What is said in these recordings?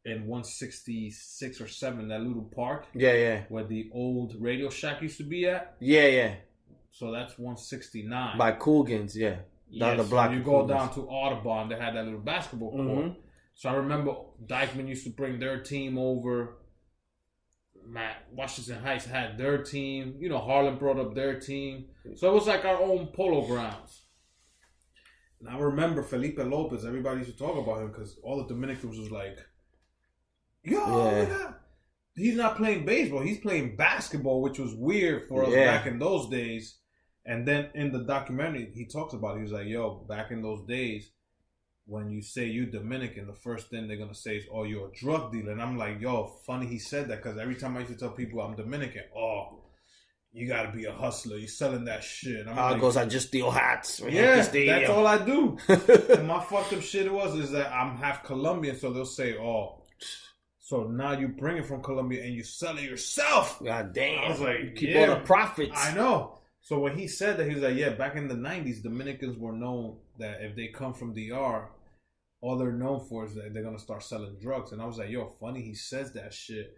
in 166 or 7, that little park. Yeah. Where the old Radio Shack used to be at. Yeah. So that's 169. By Coogan's, yeah. Down the block. So you go down to Audubon, they had that little basketball court. Mm-hmm. So I remember Dykeman used to bring their team over. Washington Heights had their team. You know, Harlem brought up their team. So it was like our own polo grounds. And I remember Felipe Lopez. Everybody used to talk about him because all the Dominicans was like, yo, he's not playing baseball. He's playing basketball, which was weird for us back in those days. And then in the documentary, he talks about it. He was like, yo, back in those days, when you say you Dominican, the first thing they're going to say is, oh, you're a drug dealer. And I'm like, yo, funny he said that, because every time I used to tell people I'm Dominican, oh, you got to be a hustler. You're selling that shit. I'm like, goes, I just steal hats. Yeah, that's all I do. And my fucked up shit is that I'm half Colombian, so they'll say, oh, so now you bring it from Colombia and you sell it yourself. God damn. I was like, keep all the profits. I know. So when he said that, he was like, yeah, back in the 90s, Dominicans were known that if they come from DR, all they're known for is that they're going to start selling drugs. And I was like, yo, funny he says that shit,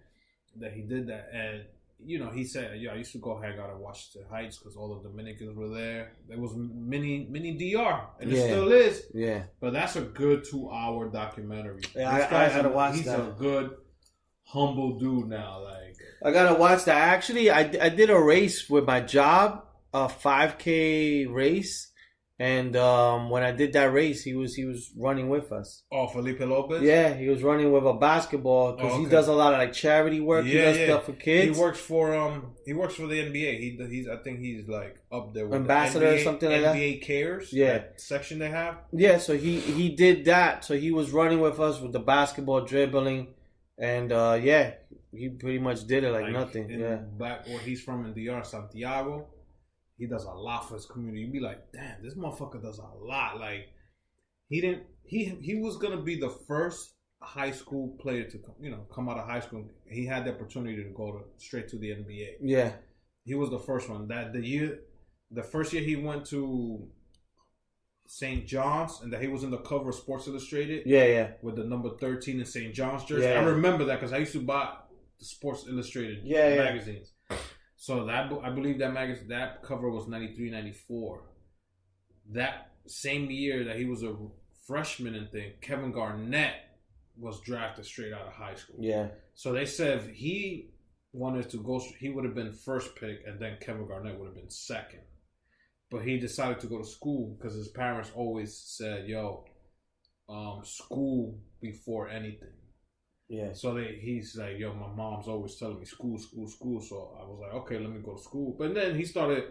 that he did that. And, you know, he said, I used to go hang out at Washington Heights because all the Dominicans were there. There was mini DR, and it still is. Yeah. But that's a good 2-hour documentary. Yeah, I got to watch that. He's a good, humble dude now. Like, I got to watch that. Actually, I did a race with my job, a 5K race. And when I did that race, he was running with us. Oh, Felipe Lopez? Yeah, he was running with a basketball because he does a lot of like charity work. He does stuff for kids. He works for the NBA. He's I think he's like up there with ambassador the NBA, or something like that. NBA Cares. Yeah, that section they have. Yeah, so he did that. So he was running with us with the basketball dribbling, and he pretty much did it like nothing. Back where he's from in DR, Santiago. He does a lot for his community. You'd be like, damn, this motherfucker does a lot. Like, he was gonna be the first high school player to come out of high school. He had the opportunity to go straight to the NBA. Yeah, he was the first one. The first year he went to St. John's, and that he was in the cover of Sports Illustrated. Yeah, with the number 13 in St. John's jersey. I remember that because I used to buy the Sports Illustrated magazines. So I believe that cover was 93, 94. That same year that he was a freshman and thing, Kevin Garnett was drafted straight out of high school. Yeah. So they said if he wanted to go, he would have been first pick, and then Kevin Garnett would have been second. But he decided to go to school because his parents always said, yo, school before anything. Yeah. So he's like, yo, my mom's always telling me school. So I was like, okay, let me go to school. But then he started,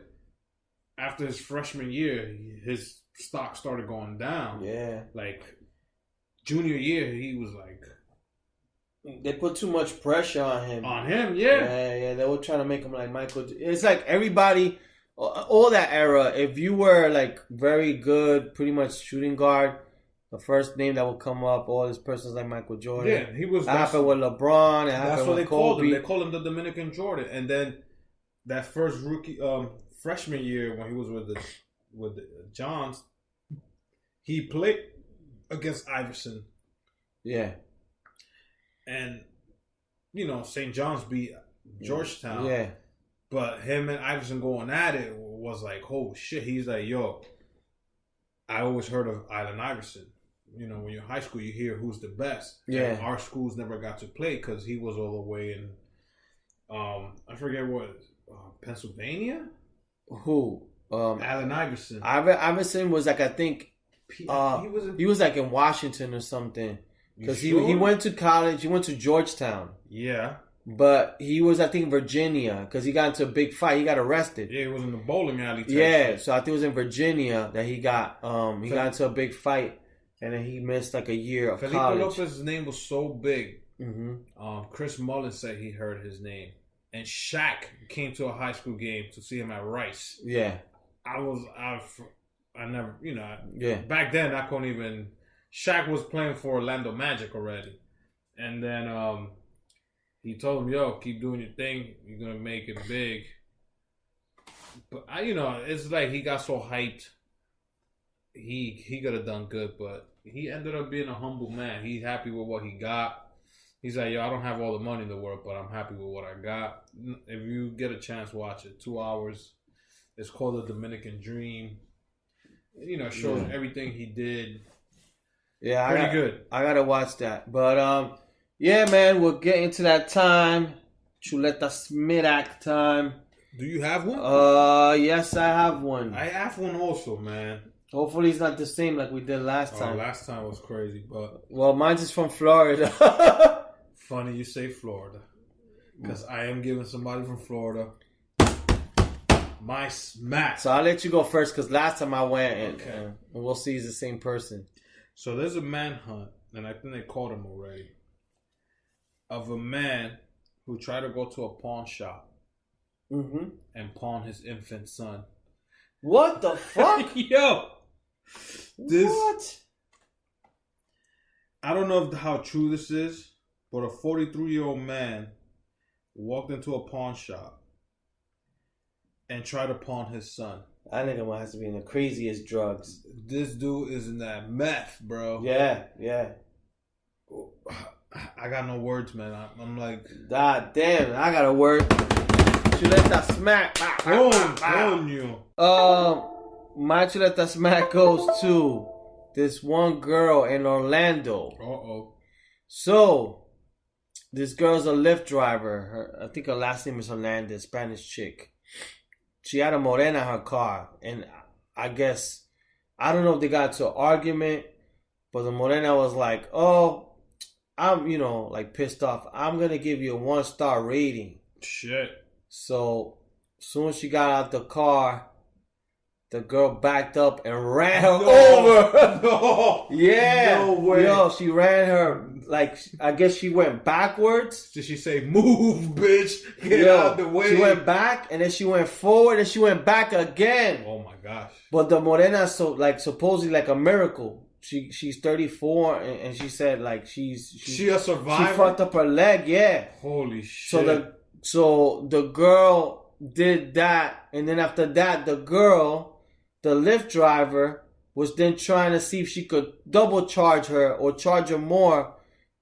after his freshman year, his stock started going down. Yeah. Like, junior year, he was like... They put too much pressure on him. On him, yeah. Yeah. They were trying to make him like Michael. It's like everybody, all that era, if you were like very good, pretty much shooting guard, the first name that would come up, all these persons like Michael Jordan. Yeah, he was. It happened with LeBron. That's what they called him. They called him the Dominican Jordan. And then that first rookie freshman year when he was with the Johns, he played against Iverson. Yeah. And St. John's beat Georgetown. Yeah. But him and Iverson going at it was like, oh shit. He's like, yo, I always heard of Allen Iverson. When you're in high school, you hear who's the best. Yeah. And our schools never got to play because he was all the way in, I forget what, Pennsylvania? Who? Allen Iverson. Iverson was like, I think, he was like in Washington or something. Because he went to college, he went to Georgetown. Yeah. But he was, I think, Virginia, because he got into a big fight. He got arrested. Yeah, he was in the bowling alley. Yeah, so I think it was in Virginia that he got got into a big fight, and then he missed like a year of Felipe college. Lopez's name was so big. Mm-hmm. Chris Mullin said he heard his name, and Shaq came to a high school game to see him at Rice. Yeah, I never, back then I couldn't even. Shaq was playing for Orlando Magic already, and then he told him, yo, keep doing your thing. You're going to make it big. But, it's like he got so hyped. He could have done good, but he ended up being a humble man. He's happy with what he got. He's like, yo, I don't have all the money in the world, but I'm happy with what I got. If you get a chance, watch it. 2 hours. It's called The Dominican Dream. You know, shows everything he did. Yeah, pretty good. I gotta watch that. But yeah, man, we'll get into that time. Chuleta Smirak time. Do you have one? Yes, I have one. I have one also, man. Hopefully it's not the same like we did last time. Last time was crazy, but... Well, mine's is from Florida. Funny you say Florida. Because I am giving somebody from Florida my smack. So I'll let you go first because last time I went and we'll see it's the same person. So there's a manhunt, and I think they caught him already, of a man who tried to go to a pawn shop and pawn his infant son. What the fuck? Yo! What? I don't know how true this is, but a 43-year-old man walked into a pawn shop and tried to pawn his son. That nigga has to be in the craziest drugs. This dude is in that meth, bro. Yeah. I got no words, man. I'm like... God damn, I got a word. Chuleta Smack. On you. My Chuleta Smack goes to this one girl in Orlando. Uh-oh. So, this girl's a Lyft driver. I think her last name is Hernandez, Spanish chick. She had a morena in her car. And I guess, I don't know if they got to an argument, but the morena was like, oh, I'm, like pissed off. I'm going to give you a 1-star rating. Shit. So, as soon as she got out the car, the girl backed up and ran her over. No. Yeah. No way. Yo, she ran her, like, I guess she went backwards. Did she say, move, bitch? Get out the way. She went back, and then she went forward, and she went back again. Oh, my gosh. But the morena, supposedly like a miracle. She's 34, and she said, like, she a survivor? She fucked up her leg, yeah. Holy shit. So the girl did that, and then after that, the Lyft driver was then trying to see if she could double charge her or charge her more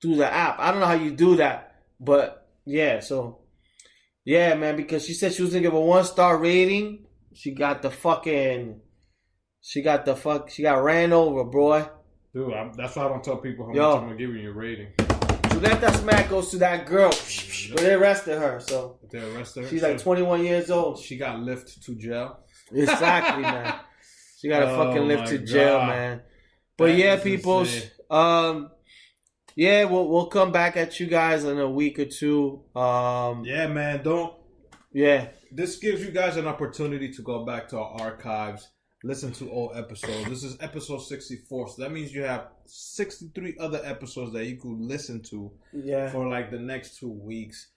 through the app. I don't know how you do that, but yeah, so yeah, man, because she said she was gonna give a 1-star rating. She got ran over, boy. Dude, that's why I don't tell people how much I'm gonna give you your rating. So that smack goes to that girl. But they arrested her, so. They arrested her? She's like 21 years old. She got lifted to jail? Exactly, man. She got a fucking lift to jail, man. But yeah, peoples. Yeah, we'll come back at you guys in a week or two. Yeah, man. Yeah. This gives you guys an opportunity to go back to our archives, listen to old episodes. This is episode 64, so that means you have 63 other episodes that you could listen to for like the next 2 weeks.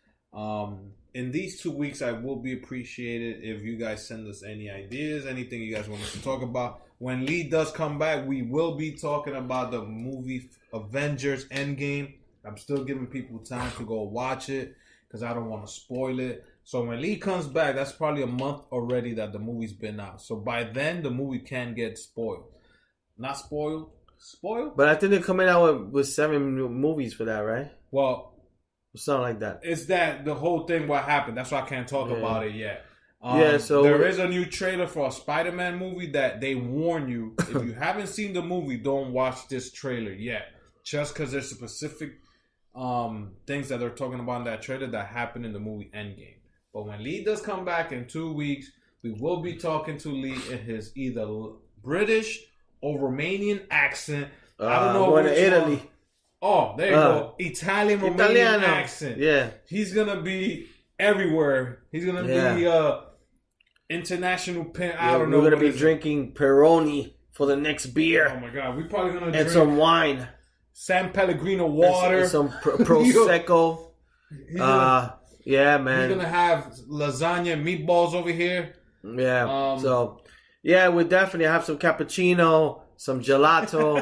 In these 2 weeks, I will be appreciated if you guys send us any ideas, anything you guys want us to talk about. When Lee does come back, we will be talking about the movie Avengers Endgame. I'm still giving people time to go watch it because I don't want to spoil it. So when Lee comes back, that's probably a month already that the movie's been out. So by then, the movie can get spoiled. Not spoiled. Spoiled? But I think they're coming out with 7 new movies for that, right? Well, something like that. It's that the whole thing, what happened. That's why I can't talk about it yet. So there is a new trailer for a Spider-Man movie that they warn you, if you haven't seen the movie, don't watch this trailer yet. Just because there's specific things that they're talking about in that trailer that happened in the movie Endgame. But when Lee does come back in 2 weeks, we will be talking to Lee in his either British or Romanian accent. I don't know which Italy. One. Oh, there you go. Italian-Romanian accent. Yeah. He's going to be everywhere. He's going to be international pen. I don't know. We're going to be drinking Peroni for the next beer. Oh, my God. We're probably going to drink. And some wine. San Pellegrino water. And some Prosecco. Yeah, man. He's going to have lasagna and meatballs over here. Yeah. We'll definitely have some cappuccino, some gelato,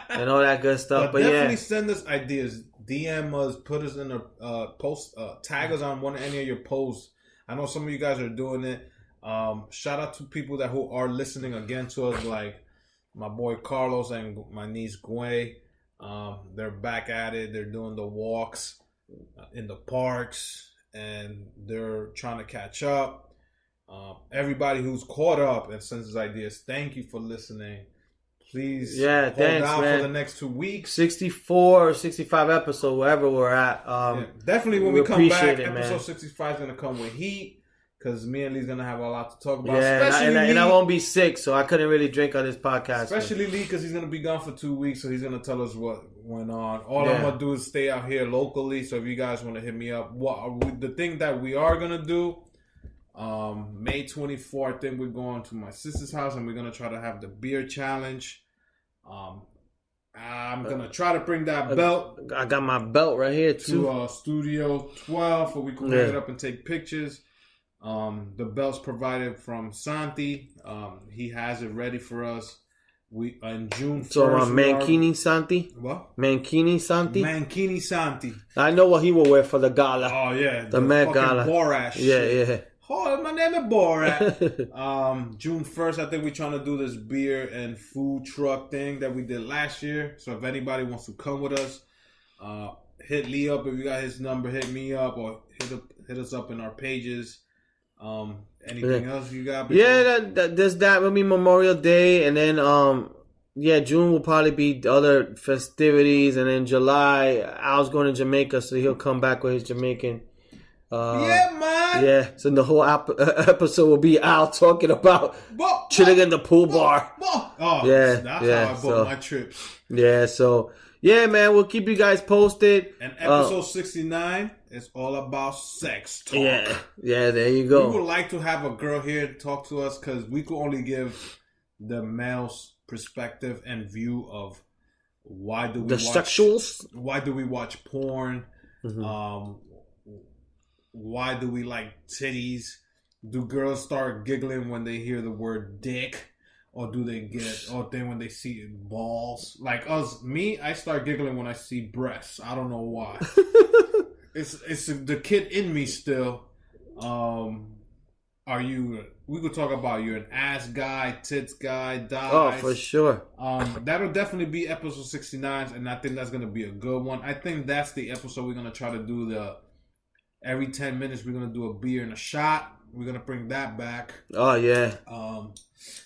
and all that good stuff. But definitely send us ideas. DM us, put us in a post, tag us on any of your posts. I know some of you guys are doing it. Shout out to people who are listening again to us, like my boy Carlos and my niece Gwen. They're back at it. They're doing the walks. in the parks, and they're trying to catch up. Everybody who's caught up and sends us ideas, thank you for listening. Please hold down for the next 2 weeks. 64 or 65 episode, wherever we're at. Definitely when we come back, episode 65 is going to come with heat. Because me and Lee's going to have a lot to talk about. Yeah, and I won't be sick, so I couldn't really drink on this podcast. Especially Lee, because he's going to be gone for 2 weeks, so he's going to tell us what went on. All I'm going to do is stay out here locally, so if you guys want to hit me up. The thing that we are going to do, May 24th, I think we're going to my sister's house, and we're going to try to have the beer challenge. I'm going to try to bring that belt. I got my belt right here, too. To Studio 12, where we can hang it up and take pictures. The belt's provided from Santi. He has it ready for us. We in June 1st. So Mankini Santi? What? Mankini Santi? Mankini Santi. I know what he will wear for the gala. Oh yeah, the Met Gala. Borat shit. Yeah. Oh, my name is Borat. June 1st, I think we're trying to do this beer and food truck thing that we did last year. So if anybody wants to come with us, hit Lee up if you got his number. Hit me up or hit us up in our pages. Anything else you got? There's that will be Memorial Day, and then June will probably be other festivities, and then July Al's going to Jamaica, so he'll come back with his Jamaican. Man. Yeah, so the whole episode will be Al talking about chilling in the pool bar. That's how I bought my trips. Yeah, so. Yeah, man, we'll keep you guys posted. And episode 69 is all about sex talk. Yeah, there you go. We would like to have a girl here to talk to us because we could only give the male's perspective and view of why do we watch sexuals? Why do we watch porn? Mm-hmm. Why do we like titties? Do girls start giggling when they hear the word dick? Or do they then when they see balls? Like me, I start giggling when I see breasts. I don't know why. It's the kid in me still. We could talk about you're an ass guy, tits guy, dies. Oh, for sure. That'll definitely be episode 69, and I think that's going to be a good one. I think that's the episode we're going to try to do every 10 minutes we're going to do a beer and a shot. We're going to bring that back. Oh, yeah.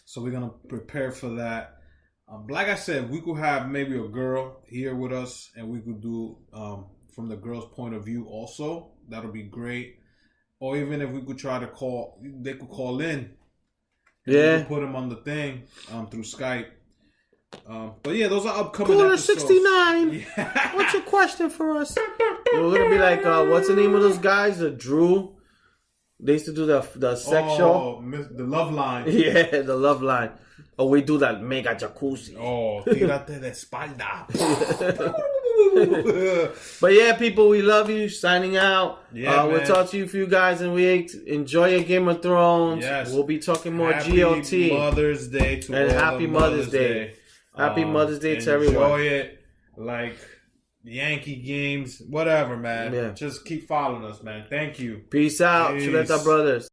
So we're going to prepare for that. Like I said, we could have maybe a girl here with us, and we could do from the girl's point of view also. That'll be great. Or even if we could try to they could call in. Yeah. We could put them on the thing through Skype. But yeah, those are upcoming Caller episodes. 69. Yeah. What's your question for us? We're going to be like, what's the name of those guys? Drew. They used to do the sex show. The Love Line. Yeah, the Love Line. Or we do that mega jacuzzi. Oh, tírate de espalda. But yeah, people, we love you. Signing out. Yeah, we'll talk to you for you guys in weeks. Enjoy your Game of Thrones. Yes. We'll be talking more Happy GOT. Mother's Day to and all Happy Mother's Day. Happy Mother's Day to everyone. Enjoy it. Like Yankee games, whatever, man. Yeah. Just keep following us, man. Thank you. Peace out. Chuleta Brothers.